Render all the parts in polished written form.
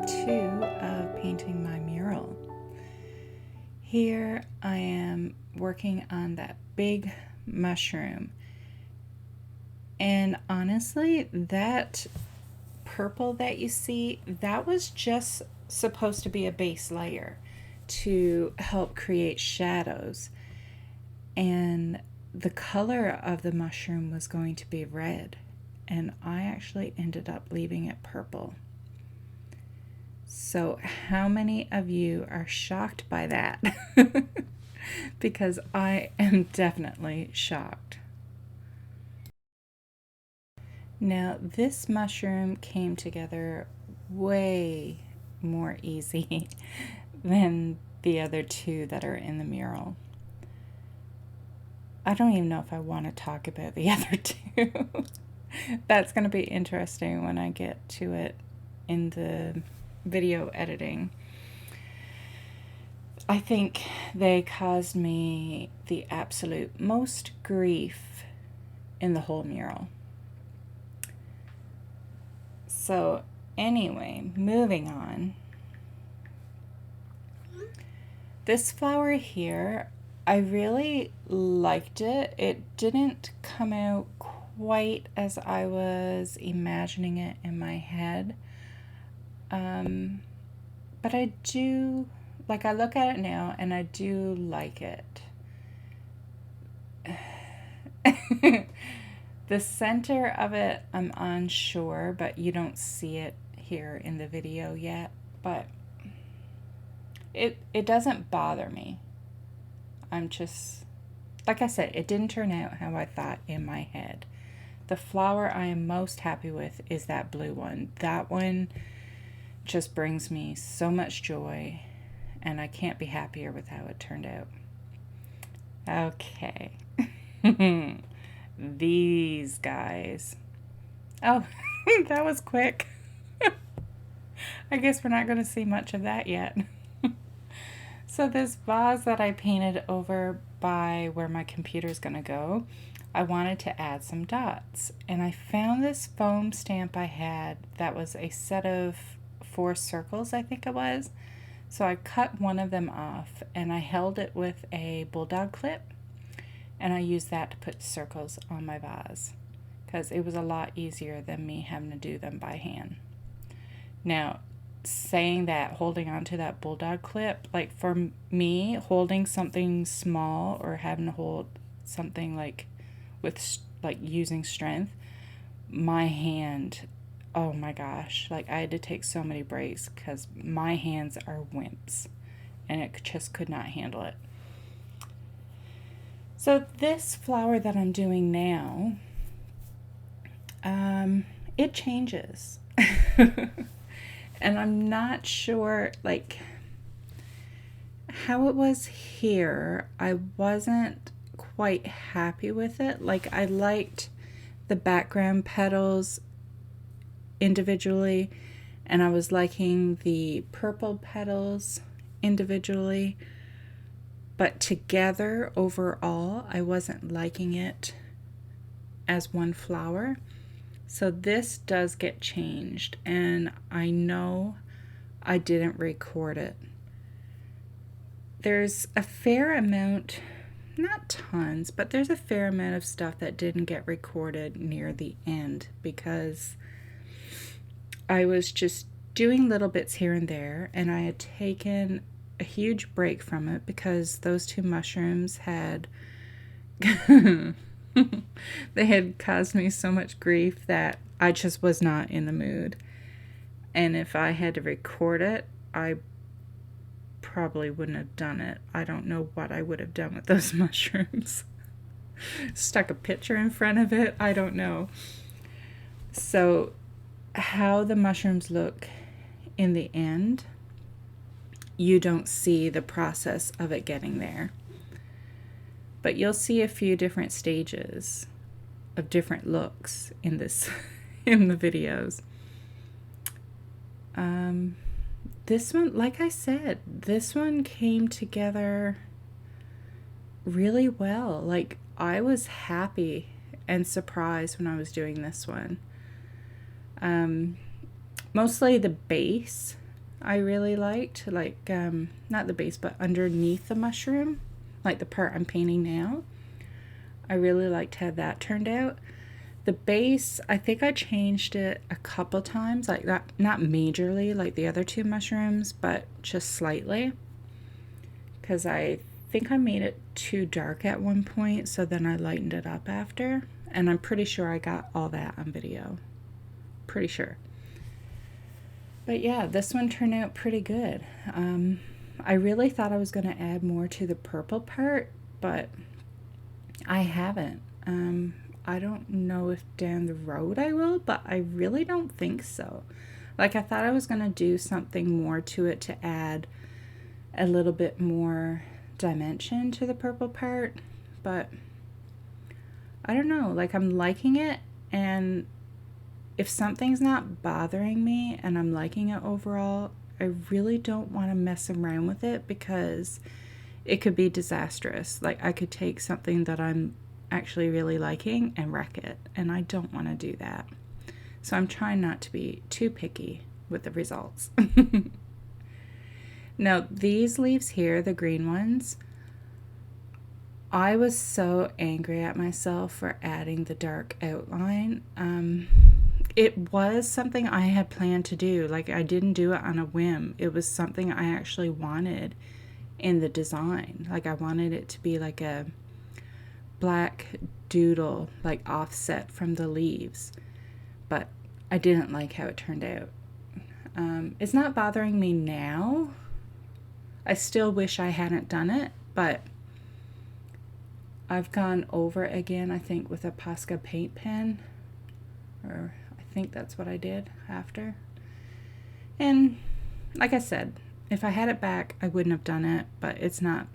2 of painting my mural. Here I am working on that big mushroom, and honestly, that purple that you see, that was just supposed to be a base layer to help create shadows, and the color of the mushroom was going to be red, and I actually ended up leaving it purple. So how many of you are shocked by that? Because I am definitely shocked. Now this mushroom came together way more easy than the other two that are in the mural. I don't even know if I want to talk about the other two. That's going to be interesting when I get to it in the video editing. I think they caused me the absolute most grief in the whole mural. So anyway, moving on. This flower here, I really liked it. It didn't come out quite as I was imagining it in my head. But I do, like, I look at it now and I do like it. The center of it, I'm unsure, but you don't see it here in the video yet. But it doesn't bother me. I'm just, like I said, it didn't turn out how I thought in my head. The flower I am most happy with is that blue one. That one just brings me so much joy, and I can't be happier with how it turned out. Okay. These guys. Oh, that was quick. I guess we're not going to see much of that yet. So this vase that I painted over by where my computer is going to go, I wanted to add some dots. And I found this foam stamp I had that was a set of 4 circles, I think it was. So I cut one of them off and I held it with a bulldog clip, and I used that to put circles on my vase because it was a lot easier than me having to do them by hand. Now, saying that, holding on to that bulldog clip, like for me, holding something small or having to hold something like with like using strength, my hand, oh my gosh, like I had to take so many breaks because my hands are wimps and it just could not handle it. So this flower that I'm doing now, it changes. And I'm not sure, like, how it was here. I wasn't quite happy with it. Like, I liked the background petals individually, and I was liking the purple petals individually, but together overall I wasn't liking it as one flower. So this does get changed, and I know I didn't record it. There's a fair amount, not tons, but there's a fair amount of stuff that didn't get recorded near the end because I was just doing little bits here and there, and I had taken a huge break from it because those 2 mushrooms had they had caused me so much grief that I just was not in the mood. And if I had to record it, I probably wouldn't have done it. I don't know what I would have done with those mushrooms. Stuck a picture in front of it, I don't know. So how the mushrooms look in the end, you don't see the process of it getting there. But you'll see a few different stages of different looks in this in the videos. This one, like I said, this one came together really well. Like, I was happy and surprised when I was doing this one. Mostly the base I really liked, like, not the base, but underneath the mushroom, like the part I'm painting now. I really liked how that turned out. The base, I think I changed it a couple times, like that, not majorly like the other two mushrooms, but just slightly, because I think I made it too dark at one point, so then I lightened it up after, and I'm pretty sure I got all that on video. Pretty sure. But yeah, this one turned out pretty good. I really thought I was going to add more to the purple part, but I haven't. I don't know if down the road I will, but I really don't think so. Like, I thought I was going to do something more to it to add a little bit more dimension to the purple part, but I don't know. Like, I'm liking it, and if something's not bothering me and I'm liking it overall, I really don't want to mess around with it because it could be disastrous. Like, I could take something that I'm actually really liking and wreck it, and I don't want to do that. So I'm trying not to be too picky with the results. Now, these leaves here, the green ones, I was so angry at myself for adding the dark outline. It was something I had planned to do. Like, I didn't do it on a whim. It was something I actually wanted in the design. Like, I wanted it to be like a black doodle, like offset from the leaves. But I didn't like how it turned out. It's not bothering me now. I still wish I hadn't done it, but I've gone over it again, I think, with a Posca paint pen, or I think that's what I did after. And like I said, if I had it back, I wouldn't have done it, but it's not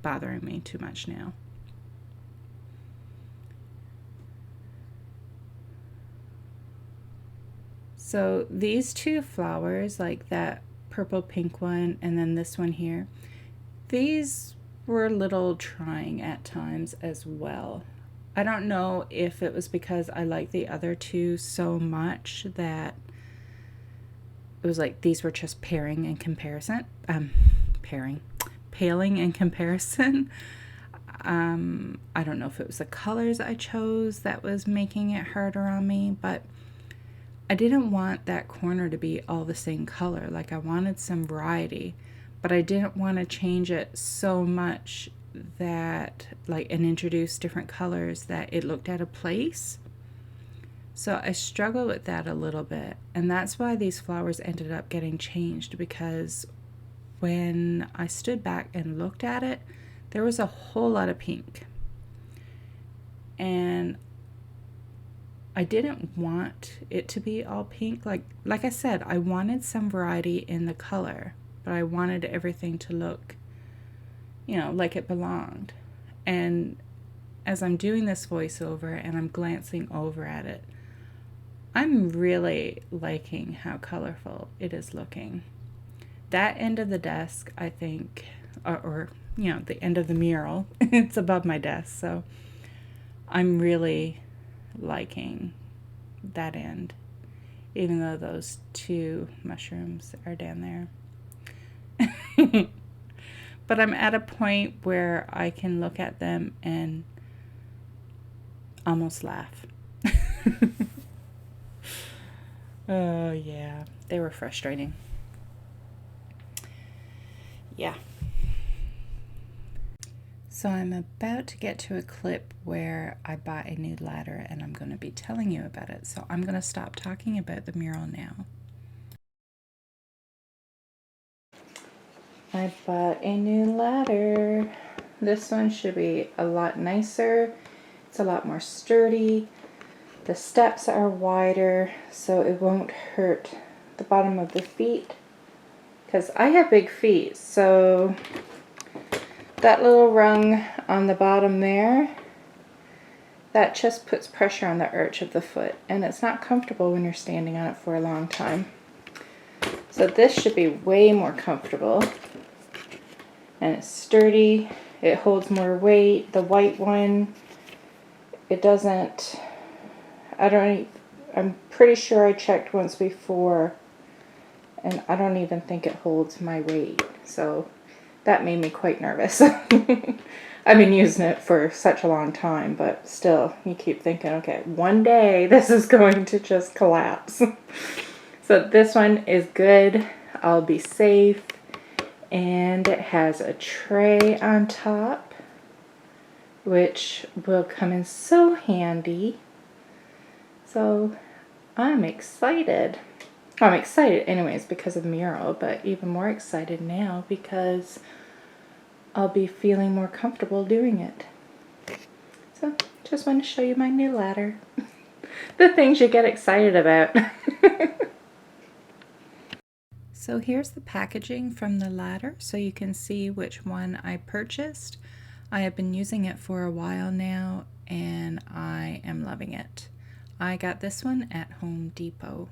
bothering me too much now. So these two flowers, like that purple pink one and then this one here, these were a little trying at times as well. I don't know if it was because I like the other two so much that it was like these were just paling in comparison. I don't know if it was the colors I chose that was making it harder on me, but I didn't want that corner to be all the same color. Like, I wanted some variety, but I didn't want to change it so much that, like, and introduce different colors that it looked out of place. So I struggled with that a little bit, and that's why these flowers ended up getting changed, because when I stood back and looked at it, there was a whole lot of pink, and I didn't want it to be all pink. Like I said, I wanted some variety in the color, but I wanted everything to look, like it belonged. And as I'm doing this voiceover and I'm glancing over at it, I'm really liking how colorful it is looking. That end of the desk, I think, or the end of the mural, it's above my desk, so I'm really liking that end, even though those two mushrooms are down there. But I'm at a point where I can look at them and almost laugh. Oh yeah, they were frustrating. Yeah. So I'm about to get to a clip where I bought a new ladder and I'm going to be telling you about it. So I'm going to stop talking about the mural now. I bought a new ladder. This one should be a lot nicer. It's a lot more sturdy. The steps are wider so it won't hurt the bottom of the feet, because I have big feet, so that little rung on the bottom there, that just puts pressure on the arch of the foot, and it's not comfortable when you're standing on it for a long time. So this should be way more comfortable, and it's sturdy, it holds more weight. The white one, it doesn't, I'm pretty sure I checked once before and I don't even think it holds my weight. So that made me quite nervous. I've been using it for such a long time, but still, you keep thinking, okay, one day this is going to just collapse. So this one is good. I'll be safe. And it has a tray on top, which will come in so handy. So I'm excited. I'm excited anyways because of Mural, but even more excited now because I'll be feeling more comfortable doing it. So just want to show you my new ladder. The things you get excited about. So here's the packaging from the ladder so you can see which one I purchased. I have been using it for a while now and I am loving it. I got this one at Home Depot.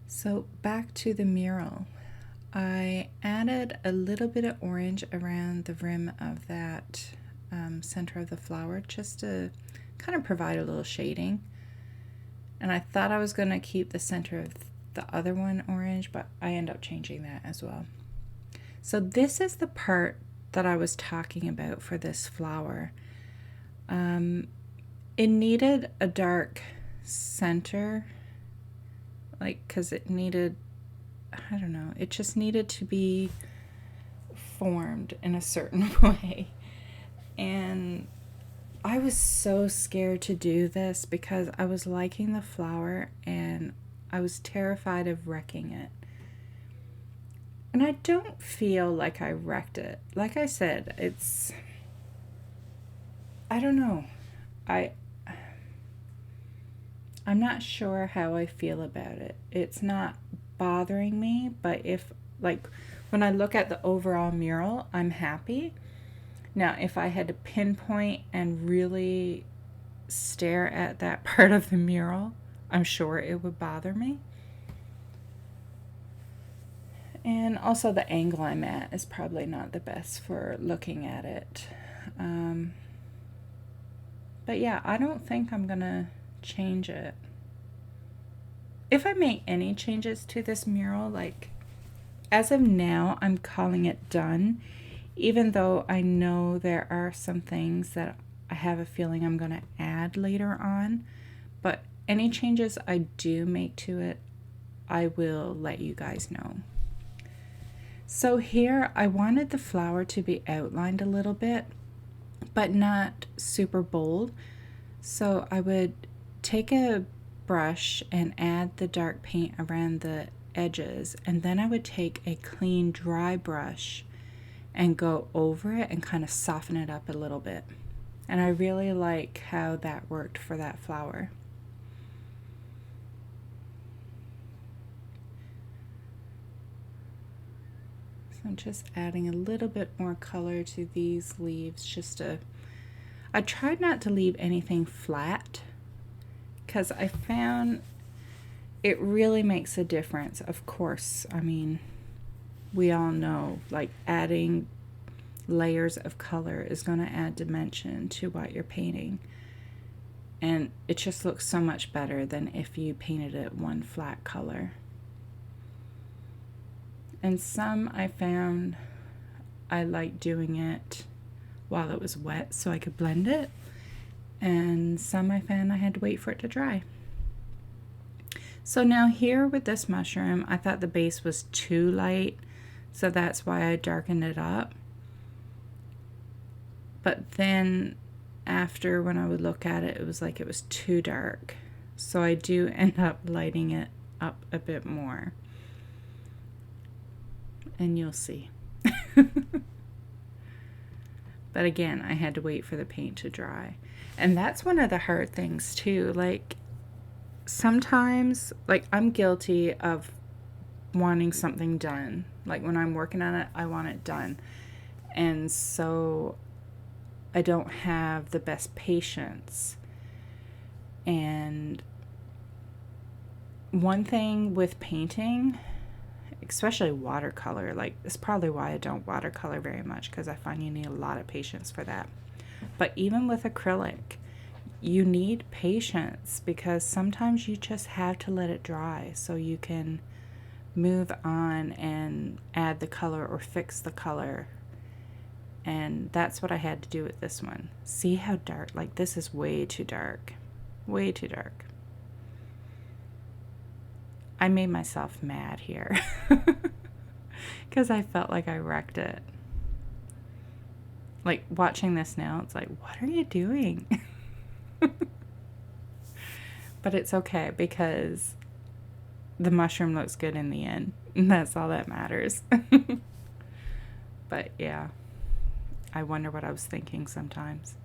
So back to the mural. I added a little bit of orange around the rim of that center of the flower just to kind of provide a little shading. And I thought I was going to keep the center of the other one orange, but I end up changing that as well. So this is the part that I was talking about for this flower. It needed a dark center, like, because it needed, I don't know, it just needed to be formed in a certain way. And I was so scared to do this because I was liking the flower and I was terrified of wrecking it. And I don't feel like I wrecked it. Like I said, it's, I don't know. I'm not sure how I feel about it. It's not bothering me, but if, like, when I look at the overall mural, I'm happy. Now, if I had to pinpoint and really stare at that part of the mural, I'm sure it would bother me. And also the angle I'm at is probably not the best for looking at it. But yeah, I don't think I'm gonna change it. If I make any changes to this mural, like, as of now, I'm calling it done, even though I know there are some things that I have a feeling I'm gonna add later on. But any changes I do make to it, I will let you guys know. So here I wanted the flower to be outlined a little bit, but not super bold. So I would take a brush and add the dark paint around the edges, and then I would take a clean dry brush and go over it and kind of soften it up a little bit. And I really like how that worked for that flower. So I'm just adding a little bit more color to these leaves, just to, I tried not to leave anything flat because I found it really makes a difference. Of course, I mean, we all know, like, adding layers of color is going to add dimension to what you're painting, and it just looks so much better than if you painted it one flat color. And some I found I liked doing it while it was wet so I could blend it, and some I found I had to wait for it to dry. So now here with this mushroom, I thought the base was too light, so that's why I darkened it up. But then after, when I would look at it, it was like it was too dark. So I do end up lighting it up a bit more. And you'll see. But again, I had to wait for the paint to dry. And that's one of the hard things too. Like, sometimes, like, I'm guilty of wanting something done. Like, when I'm working on it, I want it done. And so I don't have the best patience. And one thing with painting, especially watercolor, like, it's probably why I don't watercolor very much, because I find you need a lot of patience for that. But even with acrylic, you need patience because sometimes you just have to let it dry so you can move on and add the color or fix the color. And that's what I had to do with this one. See how dark, like this is way too dark. Way too dark. I made myself mad here because I felt like I wrecked it. Like watching this now, it's like, what are you doing? But it's okay because the mushroom looks good in the end. And that's all that matters. But yeah, I wonder what I was thinking sometimes.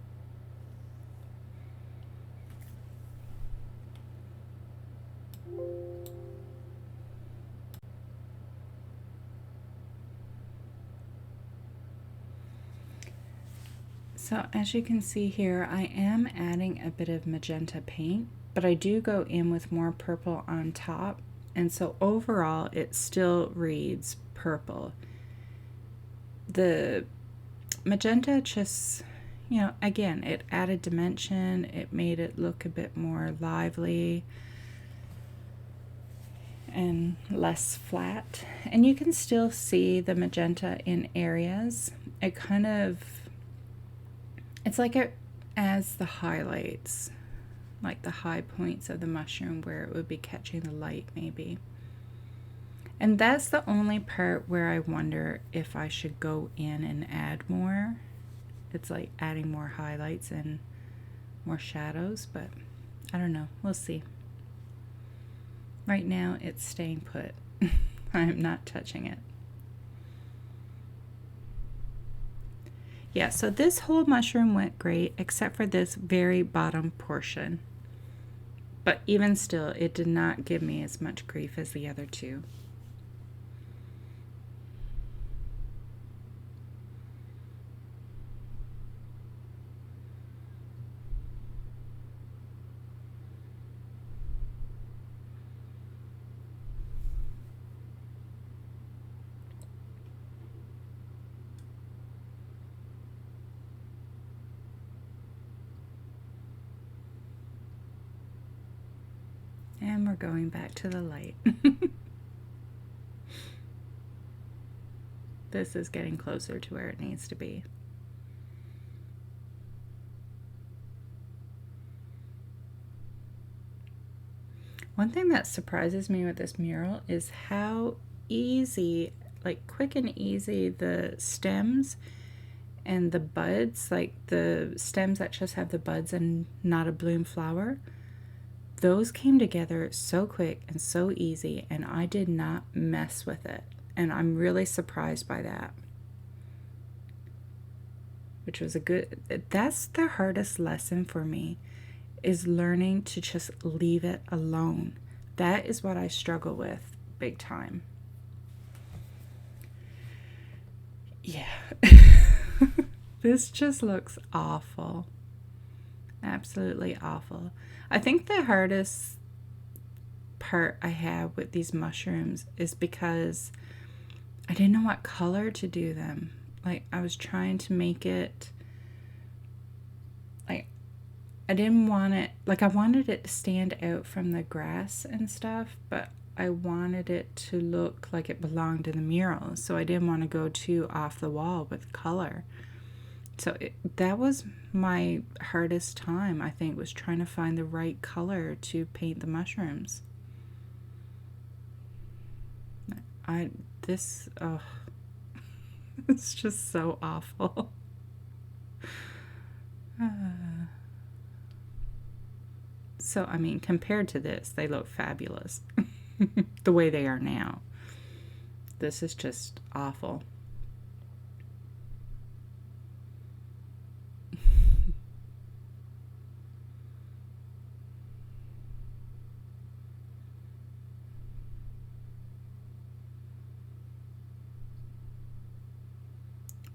So as you can see here, I am adding a bit of magenta paint, but I do go in with more purple on top. And so overall, it still reads purple. The magenta just, you know, again, it added dimension. It made it look a bit more lively and less flat. And you can still see the magenta in areas. It kind of, it's like it adds the highlights, like the high points of the mushroom where it would be catching the light maybe. And that's the only part where I wonder if I should go in and add more. It's like adding more highlights and more shadows, but I don't know. We'll see. Right now it's staying put. I am not touching it. Yeah, so this whole mushroom went great except for this very bottom portion. But even still, it did not give me as much grief as the other two. And we're going back to the light. This is getting closer to where it needs to be. One thing that surprises me with this mural is how easy, like quick and easy, the stems and the buds, like the stems that just have the buds and not a bloom flower, those came together so quick and so easy, and I did not mess with it. And I'm really surprised by that. Which was a good, that's the hardest lesson for me, is learning to just leave it alone. That is what I struggle with big time. Yeah. This just looks awful. Absolutely awful. I think the hardest part I have with these mushrooms is because I didn't know what color to do them. Like, I was trying to make it, like, I didn't want it, like, I wanted it to stand out from the grass and stuff, but I wanted it to look like it belonged in the mural, so I didn't want to go too off the wall with color. So that was my hardest time, I think, was trying to find the right color to paint the mushrooms. It's just so awful. So, I mean, compared to this, they look fabulous. The way they are now. This is just awful.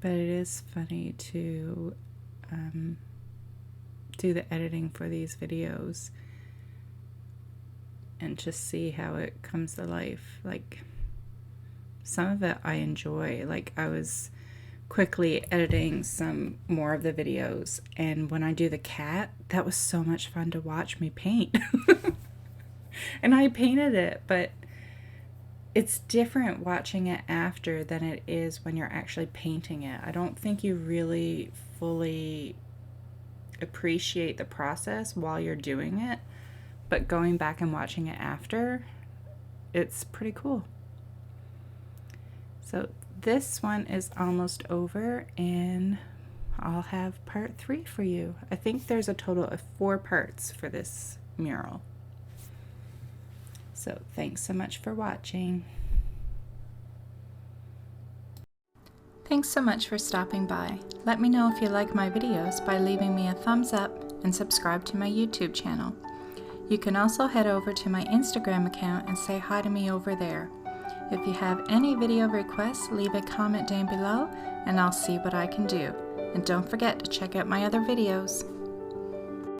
But it is funny to do the editing for these videos and just see how it comes to life. Like, some of it I enjoy. Like, I was quickly editing some more of the videos, and when I do the cat, that was so much fun to watch me paint. And I painted it, but it's different watching it after than it is when you're actually painting it. I don't think you really fully appreciate the process while you're doing it, but going back and watching it after, it's pretty cool. So this one is almost over, and I'll have part 3 for you. I think there's a total of 4 parts for this mural. So thanks so much for watching. Thanks so much for stopping by. Let me know if you like my videos by leaving me a thumbs up and subscribe to my YouTube channel. You can also head over to my Instagram account and say hi to me over there. If you have any video requests, leave a comment down below and I'll see what I can do. And don't forget to check out my other videos.